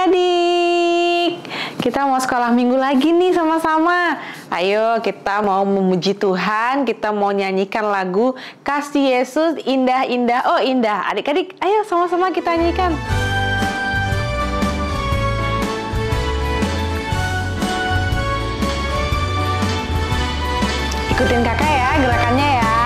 adik-adik, kita mau sekolah minggu lagi nih sama-sama. Ayo kita mau memuji Tuhan, kita mau nyanyikan lagu Kasih Yesus Indah-Indah, oh indah. Adik-adik, ayo sama-sama kita nyanyikan. Ikutin kakak ya gerakannya ya.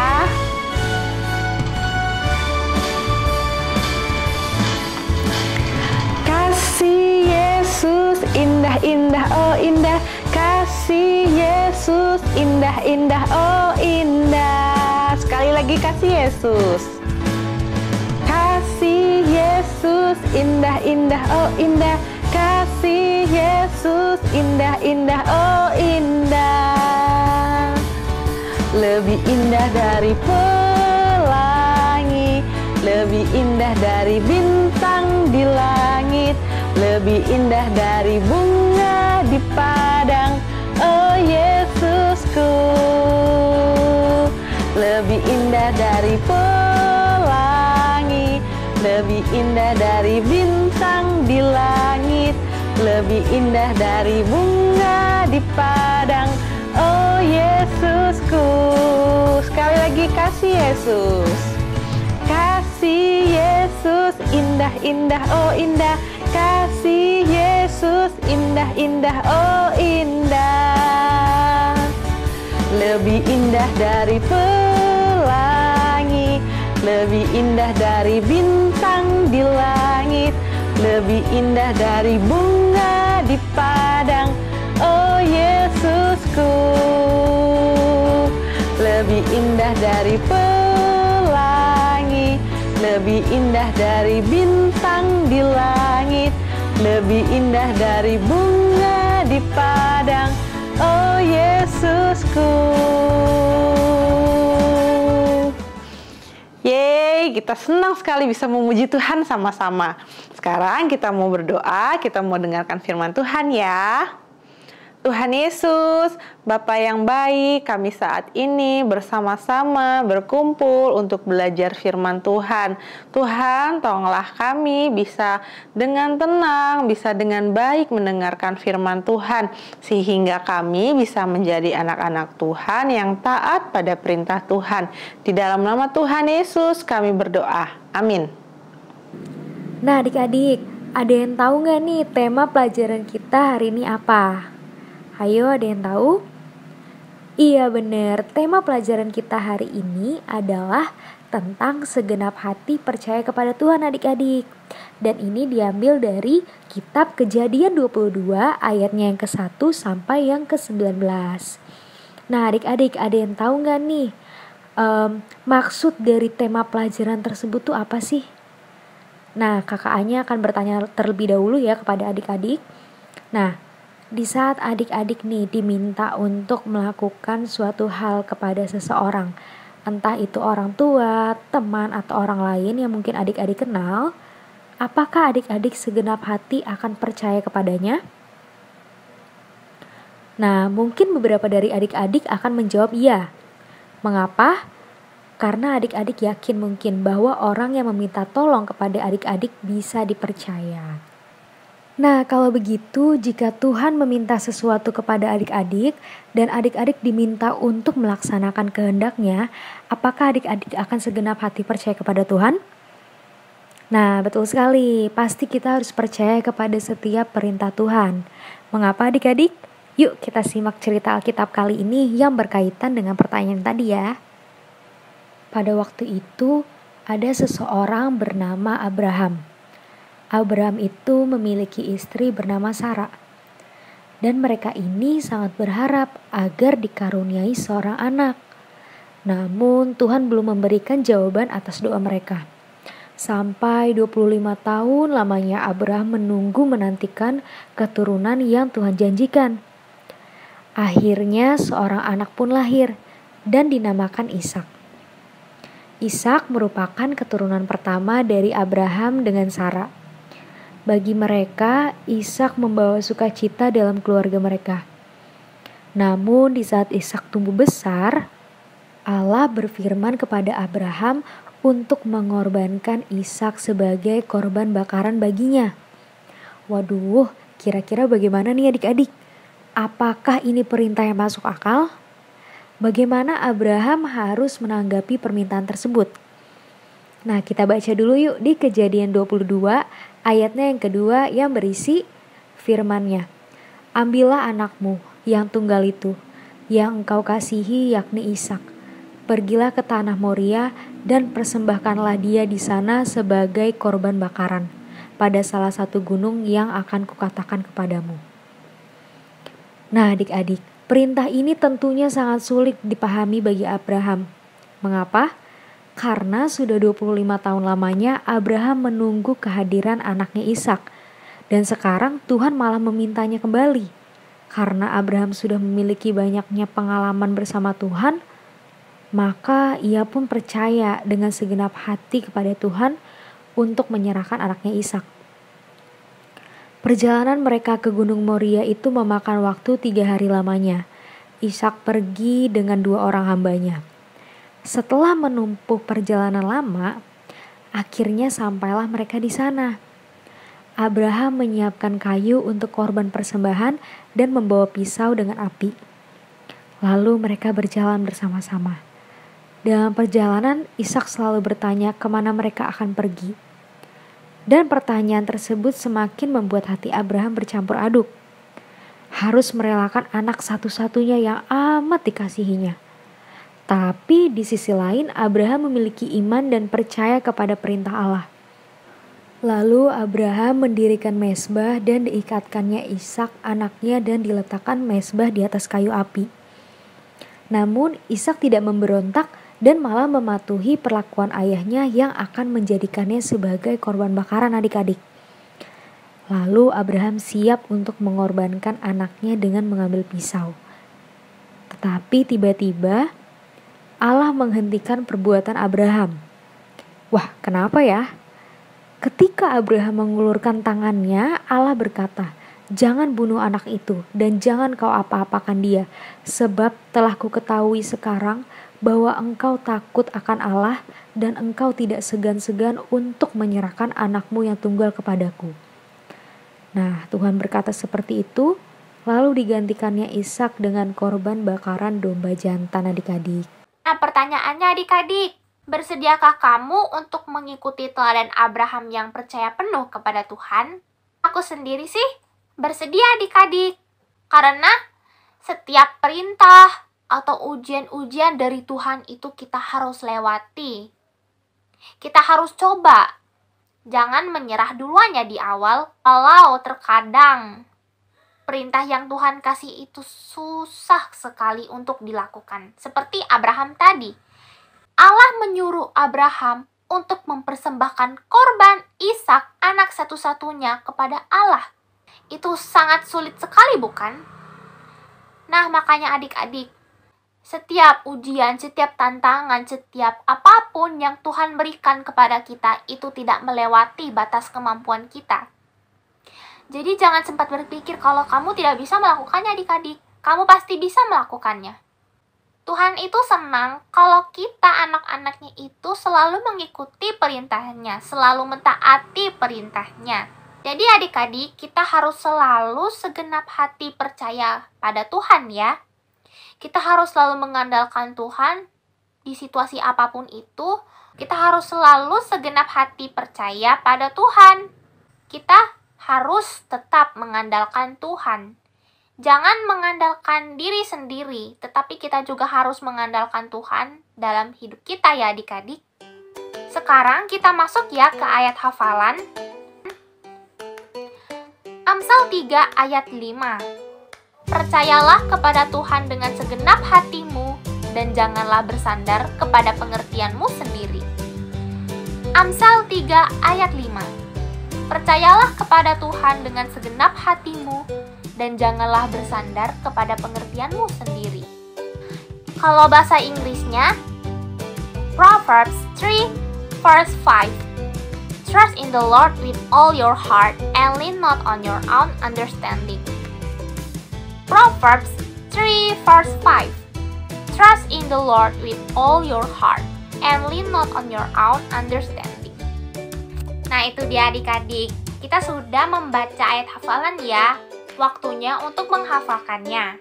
Kasih Yesus indah-indah, oh indah. Kasih Yesus indah-indah, oh indah. Sekali lagi kasih Yesus. Kasih Yesus indah-indah, oh indah. Kasih Yesus indah-indah, oh indah. Lebih indah dari pelangi, lebih indah dari bintang di langit, lebih indah dari bunga di padang, oh Yesusku. Lebih indah dari pelangi, lebih indah dari bintang di langit, lebih indah dari bunga di padang, oh Yesusku. Sekali lagi kasih Yesus. Kasih Yesus indah-indah, oh indah. Kasih Yesus indah-indah, oh indah. Lebih indah dari pelangi, lebih indah dari bintang di langit, lebih indah dari bunga di padang, oh Yesusku. Lebih indah dari pelangi, lebih indah dari bintang di langit, lebih indah dari bunga di padang, oh Yesusku. Yeay, kita senang sekali bisa memuji Tuhan sama-sama. Sekarang kita mau berdoa, kita mau dengarkan firman Tuhan ya. Tuhan Yesus, Bapa yang baik, kami saat ini bersama-sama berkumpul untuk belajar firman Tuhan. Tuhan, tolonglah kami bisa dengan tenang, bisa dengan baik mendengarkan firman Tuhan, sehingga kami bisa menjadi anak-anak Tuhan yang taat pada perintah Tuhan. Di dalam nama Tuhan Yesus kami berdoa. Amin. Nah adik-adik, ada yang tahu nggak nih tema pelajaran kita hari ini apa? Ayo, ada yang tahu? Iya benar, tema pelajaran kita hari ini adalah tentang segenap hati percaya kepada Tuhan adik-adik. Dan ini diambil dari kitab Kejadian 22 ayatnya yang ke-1 sampai yang ke-19. Nah adik-adik, ada yang tahu nggak nih maksud dari tema pelajaran tersebut tuh apa sih? Nah kakak Anya akan bertanya terlebih dahulu ya kepada adik-adik. Nah, di saat adik-adik nih diminta untuk melakukan suatu hal kepada seseorang, entah itu orang tua, teman, atau orang lain yang mungkin adik-adik kenal, apakah adik-adik segenap hati akan percaya kepadanya? Nah, mungkin beberapa dari adik-adik akan menjawab iya. Mengapa? Karena adik-adik yakin mungkin bahwa orang yang meminta tolong kepada adik-adik bisa dipercaya. Nah, kalau begitu, jika Tuhan meminta sesuatu kepada adik-adik dan adik-adik diminta untuk melaksanakan kehendak-Nya, apakah adik-adik akan segenap hati percaya kepada Tuhan? Nah, betul sekali. Pasti kita harus percaya kepada setiap perintah Tuhan. Mengapa adik-adik? Yuk kita simak cerita Alkitab kali ini yang berkaitan dengan pertanyaan tadi ya. Pada waktu itu, ada seseorang bernama Abraham. Abraham itu memiliki istri bernama Sara. Dan mereka ini sangat berharap agar dikaruniai seorang anak. Namun Tuhan belum memberikan jawaban atas doa mereka. Sampai 25 tahun lamanya Abraham menantikan keturunan yang Tuhan janjikan. Akhirnya seorang anak pun lahir dan dinamakan Ishak. Ishak merupakan keturunan pertama dari Abraham dengan Sara. Bagi mereka, Ishak membawa sukacita dalam keluarga mereka. Namun di saat Ishak tumbuh besar, Allah berfirman kepada Abraham untuk mengorbankan Ishak sebagai korban bakaran baginya. Waduh, kira-kira bagaimana nih adik-adik? Apakah ini perintah yang masuk akal? Bagaimana Abraham harus menanggapi permintaan tersebut? Nah, kita baca dulu yuk di Kejadian 22 ayatnya yang kedua yang berisi firman-Nya. Ambillah anakmu yang tunggal itu, yang engkau kasihi yakni Ishak. Pergilah ke tanah Moria dan persembahkanlah dia di sana sebagai korban bakaran pada salah satu gunung yang akan kukatakan kepadamu. Nah adik-adik, perintah ini tentunya sangat sulit dipahami bagi Abraham. Mengapa? Karena sudah 25 tahun lamanya Abraham menunggu kehadiran anaknya Ishak. Dan sekarang Tuhan malah memintanya kembali. Karena Abraham sudah memiliki banyaknya pengalaman bersama Tuhan, maka ia pun percaya dengan segenap hati kepada Tuhan untuk menyerahkan anaknya Ishak. Perjalanan mereka ke Gunung Moria itu memakan waktu 3 hari lamanya. Ishak pergi dengan 2 orang hambanya. Setelah menempuh perjalanan lama, akhirnya sampailah mereka di sana. Abraham menyiapkan kayu untuk korban persembahan dan membawa pisau dengan api. Lalu mereka berjalan bersama-sama. Dalam perjalanan, Ishak selalu bertanya kemana mereka akan pergi. Dan pertanyaan tersebut semakin membuat hati Abraham bercampur aduk. Harus merelakan anak satu-satunya yang amat dikasihinya. Tapi di sisi lain Abraham memiliki iman dan percaya kepada perintah Allah. Lalu Abraham mendirikan mezbah dan diikatkannya Ishak anaknya dan diletakkan mezbah di atas kayu api. Namun Ishak tidak memberontak dan malah mematuhi perlakuan ayahnya yang akan menjadikannya sebagai korban bakaran adik-adik. Lalu Abraham siap untuk mengorbankan anaknya dengan mengambil pisau. Tetapi tiba-tiba Allah menghentikan perbuatan Abraham. Wah, kenapa ya? Ketika Abraham mengulurkan tangannya, Allah berkata, "Jangan bunuh anak itu dan jangan kau apa-apakan dia, sebab telah kuketahui sekarang bahwa engkau takut akan Allah dan engkau tidak segan-segan untuk menyerahkan anakmu yang tunggal kepadaku." Nah, Tuhan berkata seperti itu, lalu digantikannya Ishak dengan korban bakaran domba jantan adik-adik. Nah, pertanyaannya adik-adik, bersediakah kamu untuk mengikuti teladan Abraham yang percaya penuh kepada Tuhan? Aku sendiri sih bersedia adik-adik, karena setiap perintah atau ujian-ujian dari Tuhan itu kita harus lewati. Kita harus coba. Jangan menyerah duluannya di awal, kalau terkadang perintah yang Tuhan kasih itu susah sekali untuk dilakukan. Seperti Abraham tadi. Allah menyuruh Abraham untuk mempersembahkan korban Ishak, anak satu-satunya, kepada Allah. Itu sangat sulit sekali, bukan? Nah, makanya adik-adik, setiap ujian, setiap tantangan, setiap apapun yang Tuhan berikan kepada kita, itu tidak melewati batas kemampuan kita. Jadi jangan sempat berpikir kalau kamu tidak bisa melakukannya adik-adik. Kamu pasti bisa melakukannya. Tuhan itu senang kalau kita anak-anaknya itu selalu mengikuti perintahnya, selalu mentaati perintahnya. Jadi adik-adik, kita harus selalu segenap hati percaya pada Tuhan ya. Kita harus selalu mengandalkan Tuhan di situasi apapun itu. Kita harus selalu segenap hati percaya pada Tuhan. Kita harus tetap mengandalkan Tuhan. Jangan mengandalkan diri sendiri, tetapi kita juga harus mengandalkan Tuhan dalam hidup kita ya adik-adik. Sekarang kita masuk ya ke ayat hafalan. Amsal 3 ayat 5. Percayalah kepada Tuhan dengan segenap hatimu dan janganlah bersandar kepada pengertianmu sendiri. Amsal 3 ayat 5. Percayalah kepada Tuhan dengan segenap hatimu dan janganlah bersandar kepada pengertianmu sendiri. Kalau bahasa Inggrisnya, Proverbs 3 verse 5. Trust in the Lord with all your heart and lean not on your own understanding. Proverbs 3 verse 5. Trust in the Lord with all your heart and lean not on your own understanding. Nah, itu dia adik-adik. kita sudah membaca ayat hafalan ya. Waktunya untuk menghafalkannya.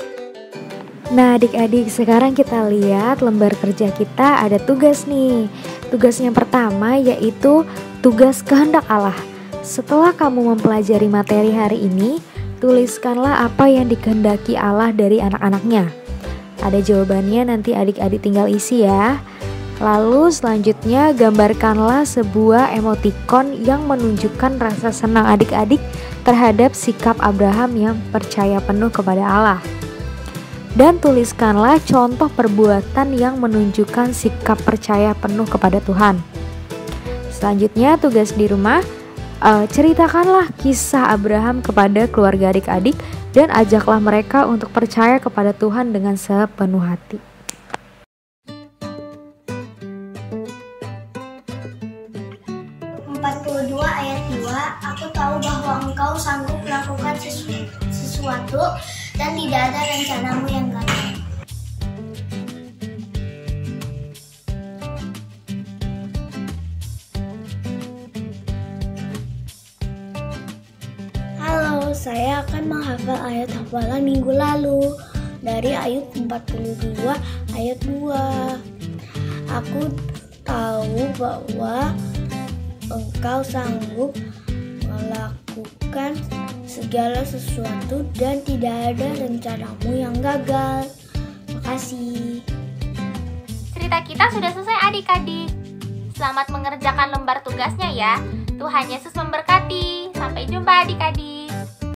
Nah adik-adik, sekarang kita lihat lembar kerja kita ada tugas nih. Tugas yang pertama yaitu tugas kehendak Allah. Setelah kamu mempelajari materi hari ini, tuliskanlah apa yang dikehendaki Allah dari anak-anaknya. Ada jawabannya, nanti adik-adik tinggal isi ya. Lalu selanjutnya gambarkanlah sebuah emotikon yang menunjukkan rasa senang adik-adik terhadap sikap Abraham yang percaya penuh kepada Allah. Dan tuliskanlah contoh perbuatan yang menunjukkan sikap percaya penuh kepada Tuhan. Selanjutnya tugas di rumah, ceritakanlah kisah Abraham kepada keluarga adik-adik dan ajaklah mereka untuk percaya kepada Tuhan dengan sepenuh hati. Ayat 2, aku tahu bahwa engkau sanggup melakukan sesuatu dan tidak ada rencanamu yang gagal. Halo, saya akan menghafal ayat hafalan minggu lalu dari Ayub 42 ayat 2. Aku tahu bahwa engkau sanggup melakukan segala sesuatu dan tidak ada rencanamu yang gagal. Makasih. Cerita kita sudah selesai adik-adik. Selamat mengerjakan lembar tugasnya ya. Tuhan Yesus memberkati. Sampai jumpa adik-adik.